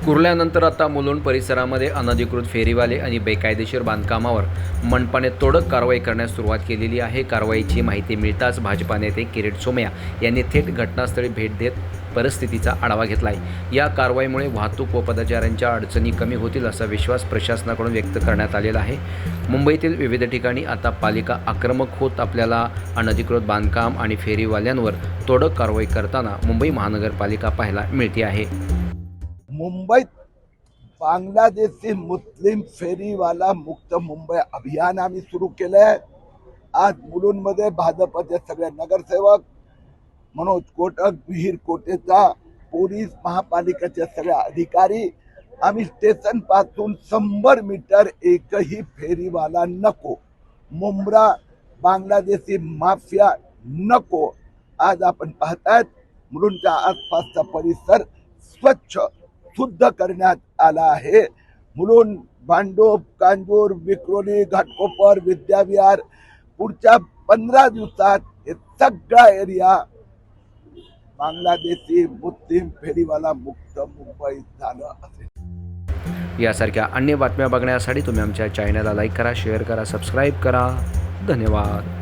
कुर्ल्यानंतर आता मुलुंड परिसरामध्ये अनधिकृत फेरीवाले आणि बेकायदेशीर बांधकामावर मनपाने तोडक कारवाई करण्यास सुरुवात केलेली आहे। कारवाईची माहिती मिळताच भाजपा नेते किरीट सोमय्या यांनी थेट घटनास्थळी भेट देत परिस्थितीचा आढावा घेतला आहे। या कारवाईमुळे वाहतूक व पदचाऱ्यांच्या अडचणी कमी होतील असा विश्वास प्रशासनाकडून व्यक्त करण्यात आलेला आहे। मुंबईतील विविध ठिकाणी आता पालिका आक्रमक होत आपल्याला अनधिकृत बांधकाम आणि फेरीवाल्यांवर तोडक कारवाई करताना मुंबई महानगरपालिका पाहायला मिळते आहे। मुंबईत बांगलादेशी मुस्लिम फेरीवाला मुक्त मुंबई अभियान आम्ही सुरू केलं आहे। आज मुलुंडमध्ये भाजपचे सगळे नगरसेवक, मनोज कोटक, विहीर कोटेचा, पोलीस महापालिकेचे सगळे अधिकारी, आम्ही स्टेशन पासून 100 मीटर एकही फेरीवाला नको, मुंब्रा बांगलादेशी माफिया नको। आज आपण पाहतायत मुलुंडच्या आसपासचा परिसर स्वच्छ शुद्ध करण्यात आला आहे। मुलुंड, भांडूप, कांजूर, विक्रोली, घाटकोपर, विद्याविहार पुढच्या 15 दिवसात हे सगळा एरिया बांगलादेशी मुस्लिम फेरीवाला मुक्त मुंबई झालं असेल। यासारख्या अन्य बातम्या बघण्यासाठी तुम्ही आमच्या चॅनलला लाईक करा, शेअर करा, सबस्क्राईब करा। धन्यवाद।